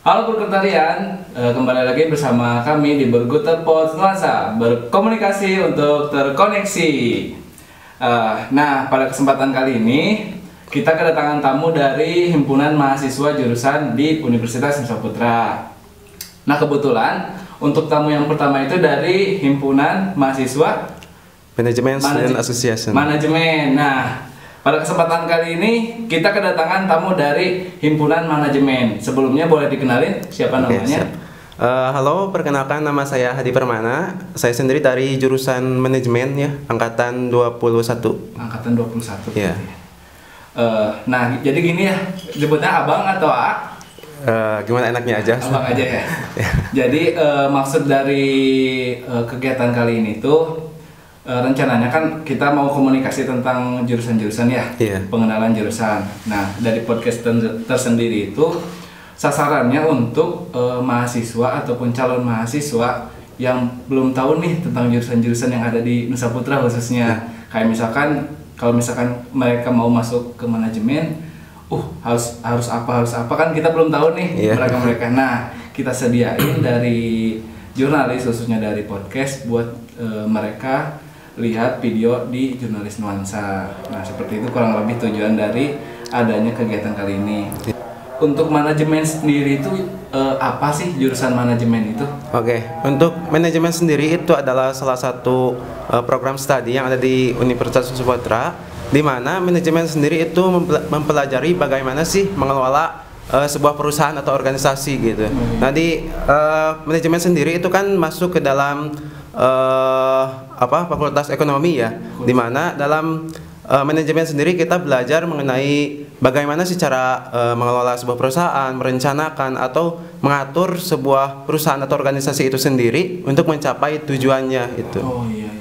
Halo Perkutarian, kembali lagi bersama kami di Berguter Pod Nuansa, berkomunikasi untuk terkoneksi. Nah, pada kesempatan kali ini kita kedatangan tamu dari Himpunan Mahasiswa Jurusan di Universitas Nusa Putra. Nah, kebetulan untuk tamu yang pertama itu dari Himpunan Mahasiswa Manajemen Student Association. Manajemen. Nah, pada kesempatan kali ini kita kedatangan tamu dari Himpunan Manajemen. Sebelumnya boleh dikenalin siapa namanya? Halo, perkenalkan nama saya Hadi Permana. Saya sendiri dari jurusan manajemen ya, angkatan 21. Angkatan 21. Iya. Nah, jadi gini ya, sebutnya abang atau A? Gimana enaknya aja? Abang aja ya. Jadi maksud dari kegiatan kali ini tuh rencananya kan kita mau komunikasi tentang jurusan-jurusan ya, pengenalan jurusan. Nah, dari podcast tersendiri itu sasarannya untuk mahasiswa ataupun calon mahasiswa yang belum tahu nih tentang jurusan-jurusan yang ada di Nusa Putra khususnya. Kayak misalkan kalau misalkan mereka mau masuk ke manajemen, harus apa kan kita belum tahu nih mereka. Nah, kita sediain dari jurnalis khususnya dari podcast buat mereka lihat video di Jurnalis Nuansa. Nah, seperti itu kurang lebih tujuan dari adanya kegiatan kali ini. Untuk manajemen sendiri itu apa sih jurusan manajemen itu? Oke, untuk manajemen sendiri itu adalah salah satu program studi yang ada di Universitas Nusa Putra, di mana manajemen sendiri itu mempelajari bagaimana sih mengelola sebuah perusahaan atau organisasi gitu. Nah, di manajemen sendiri itu kan masuk ke dalam Fakultas Ekonomi ya, di mana dalam manajemen sendiri kita belajar mengenai bagaimana sih cara mengelola sebuah perusahaan, merencanakan atau mengatur sebuah perusahaan atau organisasi itu sendiri untuk mencapai tujuannya itu. Oh iya.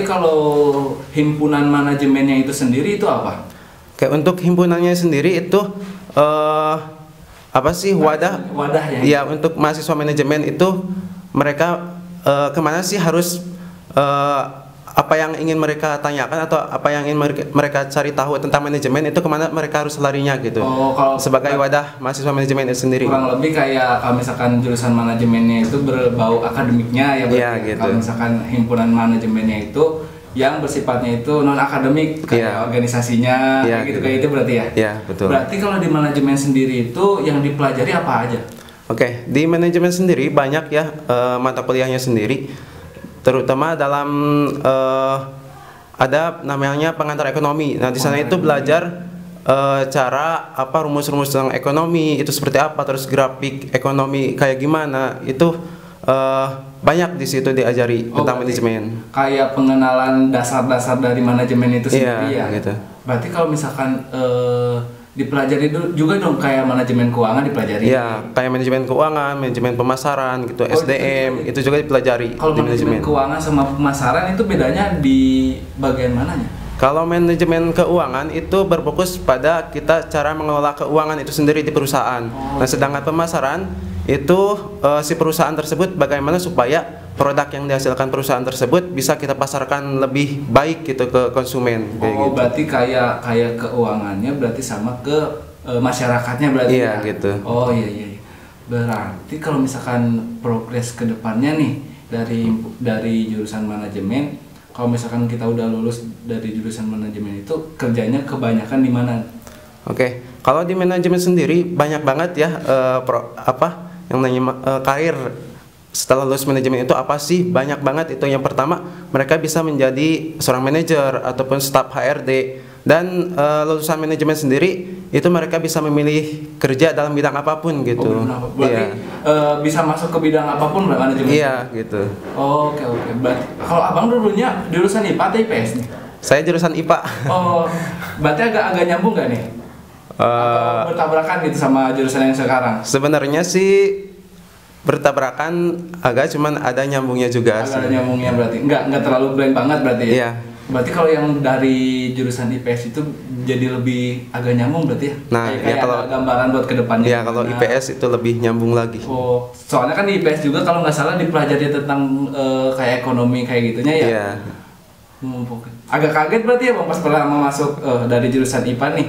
Kalau himpunan manajemennya itu sendiri itu apa? Oke, untuk himpunannya sendiri itu wadah ya? Iya, untuk mahasiswa manajemen itu mereka kemana sih harus apa yang ingin mereka tanyakan atau apa yang ingin mereka cari tahu tentang manajemen itu kemana mereka harus larinya gitu. Sebagai wadah mahasiswa manajemen itu sendiri. Kurang lebih kayak kalau misalkan jurusan manajemennya itu berbau akademiknya ya, gitu. Kalau misalkan himpunan manajemennya itu yang bersifatnya itu non akademik kayak organisasinya gitu. Kayak itu berarti ya? Iya, betul. Berarti kalau di manajemen sendiri itu yang dipelajari apa aja? Oke, di manajemen sendiri banyak ya mata kuliahnya sendiri, terutama dalam ada namanya pengantar ekonomi. Nah, di sana itu belajar cara rumus-rumus tentang ekonomi itu seperti apa, terus grafik ekonomi kayak gimana itu banyak di situ diajari tentang manajemen. Kayak pengenalan dasar-dasar dari manajemen itu sendiri ya. Gitu. Berarti kalau misalkan dipelajari juga dong kayak manajemen keuangan dipelajari. Iya, kayak manajemen keuangan, manajemen pemasaran gitu, SDM itu juga dipelajari. Kalau manajemen keuangan sama pemasaran itu bedanya di bagian mananya? Kalau manajemen keuangan itu berfokus pada kita cara mengelola keuangan itu sendiri di perusahaan. Nah, sedangkan pemasaran itu si perusahaan tersebut bagaimana supaya produk yang dihasilkan perusahaan tersebut bisa kita pasarkan lebih baik gitu ke konsumen. Gitu. Berarti kayak keuangannya berarti sama ke masyarakatnya berarti ya? Gitu. Oh iya. Berarti kalau misalkan progres ke depannya nih dari jurusan manajemen, kalau misalkan kita udah lulus dari jurusan manajemen itu kerjanya kebanyakan di mana? Oke, kalau di manajemen sendiri banyak banget ya yang namanya karir setelah lulus manajemen itu apa sih? Banyak banget itu. Yang pertama, mereka bisa menjadi seorang manajer ataupun staf HRD. Dan lulusan manajemen sendiri itu mereka bisa memilih kerja dalam bidang apapun gitu. Berarti bisa masuk ke bidang apapun manajemen? Iya gitu. Oke. Berarti kalau abang dulunya jurusan IPA atau IPS nih? Saya jurusan IPA. Berarti agak nyambung gak nih? Atau bertabrakan gitu sama jurusan yang sekarang? Sebenarnya sih bertabrakan agak, cuman ada nyambungnya juga. Ada nyambungnya berarti nggak terlalu blank banget berarti ya? Iya. Berarti kalau yang dari jurusan IPS itu jadi lebih agak nyambung berarti ya? Nah, kayak kalau ada gambaran buat kedepannya. Iya, kalau IPS itu lebih nyambung lagi. Soalnya kan di IPS juga kalau nggak salah dipelajari tentang kayak ekonomi kayak gitunya ya? Iya. Agak kaget berarti ya bang pas pertama masuk dari jurusan IPA nih,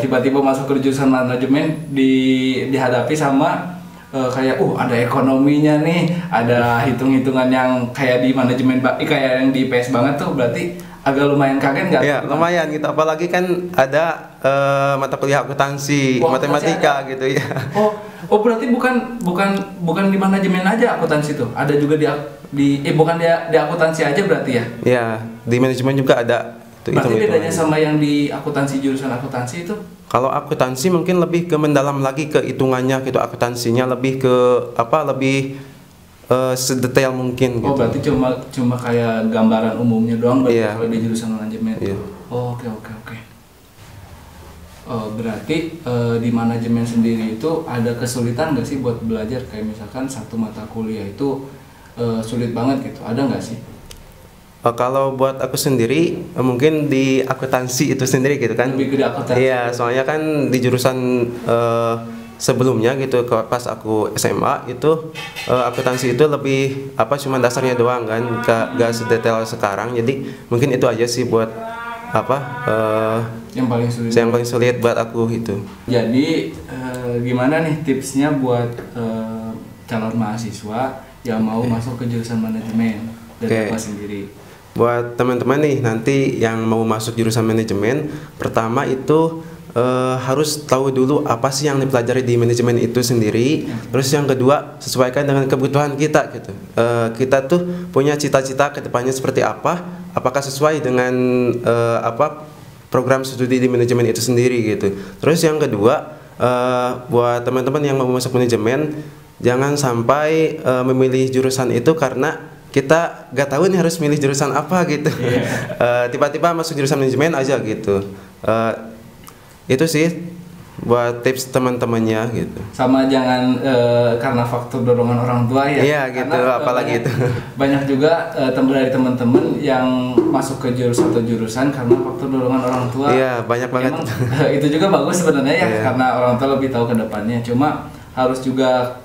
tiba-tiba masuk ke jurusan manajemen dihadapi sama kayak ada ekonominya nih, ada hitung-hitungan yang kayak di manajemen kayak yang di PS banget tuh, berarti agak lumayan kaget nggak? Iya, lumayan gitu. Apalagi kan ada mata kuliah akuntansi, matematika gitu ya. Berarti bukan di manajemen aja akuntansi tuh. Ada juga bukan di akuntansi aja berarti ya? Iya, di manajemen juga ada. Berarti bedanya sama yang di akuntansi, jurusan akuntansi itu? Kalau akuntansi mungkin lebih ke mendalam lagi ke hitungannya gitu, akuntansinya lebih ke lebih sedetail mungkin gitu. Berarti cuma kayak gambaran umumnya doang berarti kalau di jurusan manajemen. Oke. Berarti di manajemen sendiri itu ada kesulitan nggak sih buat belajar, kayak misalkan satu mata kuliah itu sulit banget gitu, ada nggak sih? Kalau buat aku sendiri mungkin di akuntansi itu sendiri gitu kan. Lebih ke akuntansi. Iya, soalnya kan di jurusan sebelumnya gitu pas aku SMA itu akuntansi itu lebih cuma dasarnya doang kan, gak sedetail sekarang. Jadi mungkin itu aja sih buat yang paling sulit buat aku itu. Jadi gimana nih tipsnya buat calon mahasiswa yang mau masuk ke jurusan manajemen dari apa sendiri? Buat teman-teman nih nanti yang mau masuk jurusan manajemen, pertama itu harus tahu dulu apa sih yang dipelajari di manajemen itu sendiri. Terus yang kedua, sesuaikan dengan kebutuhan kita gitu. Kita tuh punya cita-cita ke depannya seperti apa? Apakah sesuai dengan program studi di manajemen itu sendiri gitu. Terus yang kedua, buat teman-teman yang mau masuk manajemen, jangan sampai memilih jurusan itu karena kita gak tahu nih harus milih jurusan apa gitu. Tiba-tiba masuk jurusan manajemen aja gitu. Itu sih buat tips teman-temannya gitu. Sama jangan karena faktor dorongan orang tua ya. Iya gitu, apalagi itu. Banyak juga dari teman-teman yang masuk ke jurusan karena faktor dorongan orang tua. Iya, banyak banget. Emang, itu juga bagus sebenarnya ya, karena orang tua lebih tahu ke depannya. Cuma harus juga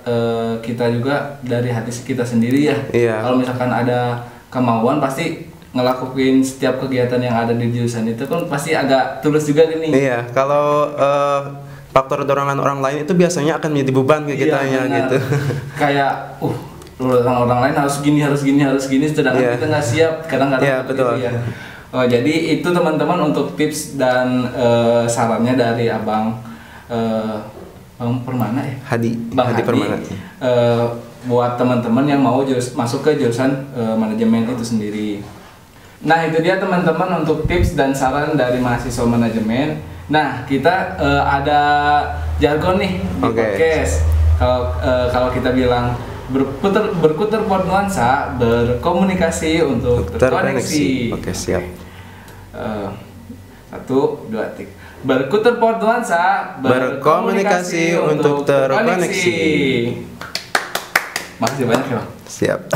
kita juga dari hati kita sendiri ya. Kalau misalkan ada kemauan pasti ngelakuin setiap kegiatan yang ada di jurusan itu kan pasti agak tulus juga nih. Iya, kalau faktor dorongan orang lain itu biasanya akan menjadi beban ke kitanya gitu. Kayak orang lain harus gini sedangkan kita nggak siap kadang-kadang betul. Gitu ya. Jadi itu teman-teman untuk tips dan sarannya dari Abang Permana ya? Bang Hadi Permana. Buat teman-teman yang mau masuk ke jurusan manajemen itu sendiri. Nah itu dia teman-teman untuk tips dan saran dari mahasiswa manajemen. Nah kita ada jargon nih di podcast. Kalau kita bilang berkuter pot nuansa, berkomunikasi untuk terkoneksi. Oke, siap. 1, 2, 3. Berkuter pot nuansa, berkomunikasi untuk terkoneksi. Makasih banyak ya. Siap.